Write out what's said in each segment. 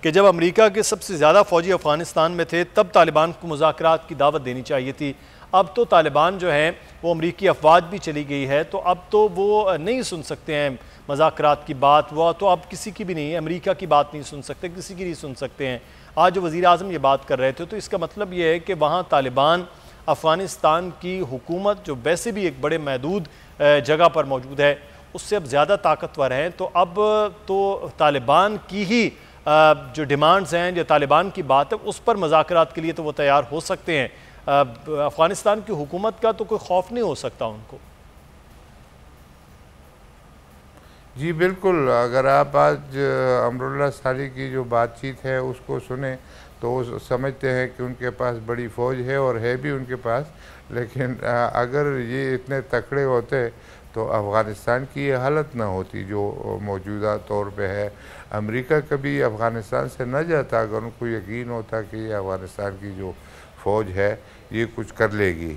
کہ جب امریکہ کے سب سے زیادہ فوجی افغانستان میں تھے تب طالبان کو مذاکرات کی دعوت دینی چاہیے تھی. اب تو طالبان جو ہیں وہ امریکی افواج بھی چلی گئی ہے تو اب تو وہ نہیں سن سکتے ہیں مذاکرات کی بات. وہ تو اب کسی کی بھی نہیں ہے, امریکہ کی بات نہیں سن سکتے, کسی کی نہیں سن سکتے ہیں. آج جو وزیر اعظم یہ بات کر رہے تھے تو اس کا مطلب یہ ہے کہ وہاں طالبان افغانستان کی حکومت جو ویسے بھی ایک بڑے محدود جگہ پر موجود ہے اس سے اب زیادہ طاقتور ہیں. تو اب تو طالبان کی ہی جو ڈیمانڈز ہیں یا طالبان کی بات ہے اس پر مذاکرات کے لیے تو وہ تیار ہو سکتے ہیں. افغانستان کی حکومت کا تو کوئی خوف نہیں ہو سکتا ان کو. جی بالکل, اگر آپ آج امراللہ صالح کی جو بات چیت ہے اس کو سنیں تو وہ سمجھتے ہیں کہ ان کے پاس بڑی فوج ہے اور ہے بھی ان کے پاس, لیکن اگر یہ اتنے تکڑے ہوتے تو افغانستان کی یہ حالت نہ ہوتی جو موجودہ طور پہ ہے. امریکہ کبھی افغانستان سے نہ جاتا اگر ان کو یقین ہوتا کہ یہ افغانستان کی جو فوج ہے یہ کچھ کر لے گی.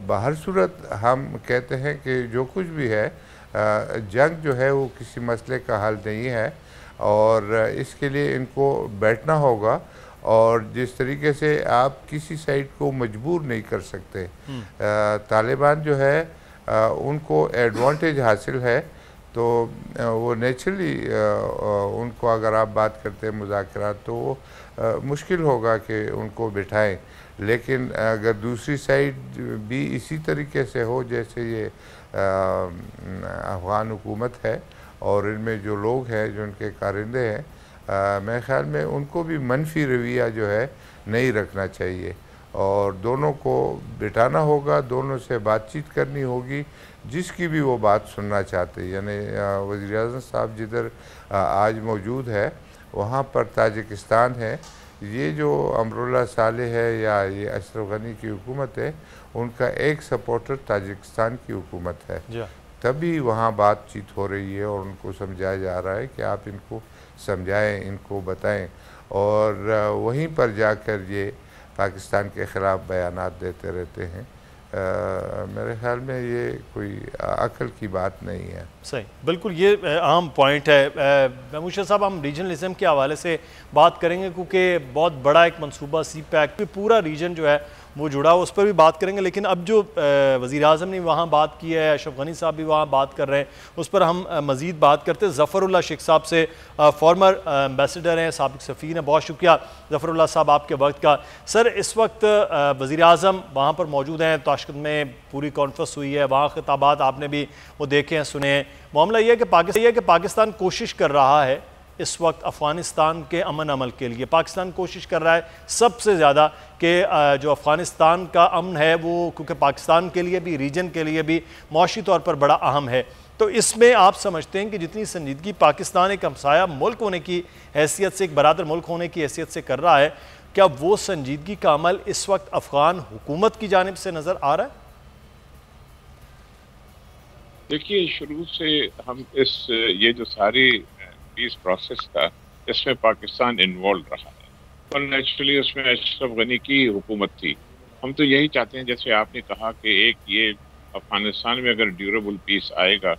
بہر صورت ہم کہتے ہیں کہ جو کچھ بھی ہے جنگ جو ہے وہ کسی مسئلے کا حل نہیں ہے اور اس کے لیے ان کو بیٹھنا ہوگا, اور جس طریقے سے آپ کسی سائڈ کو مجبور نہیں کر سکتے. طالبان جو ہے ان کو ایڈوانٹیج حاصل ہے تو وہ نیچرلی ان کو اگر آپ بات کرتے ہیں مذاکرات تو وہ مشکل ہوگا کہ ان کو بٹھائیں. لیکن اگر دوسری سائڈ بھی اسی طریقے سے ہو جیسے یہ افغان حکومت ہے اور ان میں جو لوگ ہیں جو ان کے کارندے ہیں, میرے خیال میں ان کو بھی منفی رویہ جو ہے نہیں رکھنا چاہیے اور دونوں کو بٹھانا ہوگا, دونوں سے بات چیت کرنی ہوگی جس کی بھی وہ بات سننا چاہتے. یعنی وزیر اعظم صاحب جدھر آج موجود ہے وہاں پر تاجکستان ہے, یہ جو امراللہ صالح ہے یا یہ اشرف غنی کی حکومت ہے ان کا ایک سپورٹر تاجکستان کی حکومت ہے. تبھی وہاں بات چیت ہو رہی ہے اور ان کو سمجھایا جا رہا ہے کہ آپ ان کو سمجھائیں, ان کو بتائیں, اور وہیں پر جا کر یہ پاکستان کے خلاف بیانات دیتے رہتے ہیں. میرے خیال میں یہ کوئی عقل کی بات نہیں ہے. صحیح, بالکل یہ اہم پوائنٹ ہے. محمود شاہ صاحب, ہم ریجنلزم کے حوالے سے بات کریں گے کیونکہ بہت بڑا ایک منصوبہ سی پیک پہ پورا ریجن جو ہے وہ جڑا ہو, اس پر بھی بات کریں گے. لیکن اب جو وزیر اعظم نے وہاں بات کی ہے, اشرف غنی صاحب بھی وہاں بات کر رہے ہیں, اس پر ہم مزید بات کرتے ہیں ظفر اللہ شیخ صاحب سے. فارمر ایمبیسڈر ہیں, سابق سفیر ہیں. بہت شکریہ ظفر اللہ صاحب آپ کے وقت کا. سر, اس وقت وزیر اعظم وہاں پر موجود ہیں, تاشقند میں پوری کانفرنس ہوئی ہے, وہاں خطابات آپ نے بھی وہ دیکھے ہیں, سنے ہیں. معاملہ یہ ہے کہ پاکستان کوشش کر رہا ہے اس وقت افغانستان کے امن عمل کے لیے. پاکستان کوشش کر رہا ہے سب سے زیادہ کہ جو افغانستان کا امن ہے وہ کیونکہ پاکستان کے لیے بھی, ریجن کے لیے بھی معاشی طور پر بڑا اہم ہے. تو اس میں آپ سمجھتے ہیں کہ جتنی سنجیدگی پاکستان ایک ہمسایہ ملک ہونے کی حیثیت سے, ایک برادر ملک ہونے کی حیثیت سے کر رہا ہے, کیا وہ سنجیدگی کا عمل اس وقت افغان حکومت کی جانب سے نظر آ رہا ہے؟ دیکھیے, شروع سے ہم یہ جو ساری پیس پروسیس تھا اس میں پاکستان انوالو رہا ہے اور نیچرلی اس میں اشرف غنی کی حکومت تھی. ہم تو یہی چاہتے ہیں جیسے آپ نے کہا کہ ایک یہ افغانستان میں اگر ڈیوریبل پیس آئے گا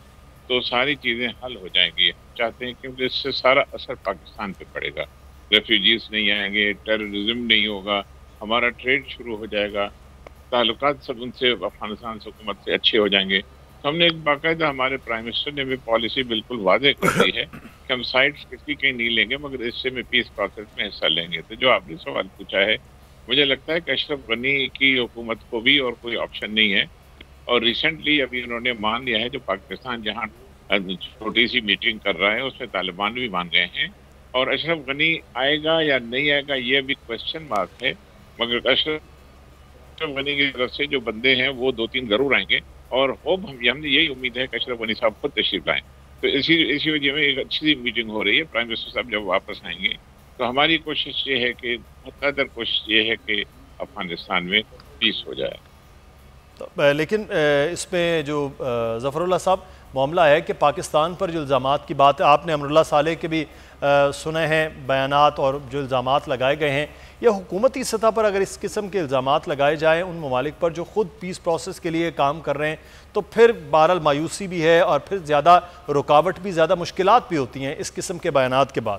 تو ساری چیزیں حل ہو جائیں گی. چاہتے ہیں کیونکہ اس سے سارا اثر پاکستان پہ پڑے گا. ریفیوجیز نہیں آئیں گے, ٹیررزم نہیں ہوگا, ہمارا ٹریڈ شروع ہو جائے گا, تعلقات سب ان سے افغانستان حکومت سے اچھے ہو جائیں گے. ہم نے ایک باقاعدہ, ہمارے پرائم منسٹر نے بھی پالیسی بالکل واضح کر دی ہے کہ ہم سائٹس کسی کے نہیں لیں گے مگر اس سے میں پیس پروسیس میں حصہ لیں گے. تو جو آپ نے سوال پوچھا ہے, مجھے لگتا ہے کہ اشرف غنی کی حکومت کو بھی اور کوئی آپشن نہیں ہے. اور ریسنٹلی ابھی انہوں نے مان لیا ہے جو پاکستان جہاں چھوٹی سی میٹنگ کر رہا ہے اس میں طالبان بھی مان گئے ہیں. اور اشرف غنی آئے گا یا نہیں آئے گا یہ بھی کوشچن مارک ہے, مگر اشرف غنی کی طرف سے جو بندے ہیں وہ 2-3 ضرور آئیں گے اور ہم نے یہی امید ہے کہ اشرف غنی صاحب خود تشریف لائیں. تو اسی وجہ میں ایک اچھی سی میٹنگ ہو رہی ہے. پرائم منسٹر صاحب جب واپس آئیں گے تو ہماری کوشش یہ ہے کہ مقدر کوشش یہ ہے کہ افغانستان میں پیس ہو جائے. لیکن اس میں جو ظفر اللہ صاحب معاملہ ہے کہ پاکستان پر جو الزامات کی بات ہے, آپ نے امراللہ صالح کے بھی سنے ہیں بیانات اور جو الزامات لگائے گئے ہیں, یا حکومتی سطح پر اگر اس قسم کے الزامات لگائے جائیں ان ممالک پر جو خود پیس پروسیس کے لیے کام کر رہے ہیں, تو پھر بہرحال مایوسی بھی ہے اور پھر زیادہ رکاوٹ بھی, زیادہ مشکلات بھی ہوتی ہیں اس قسم کے بیانات کے بعد.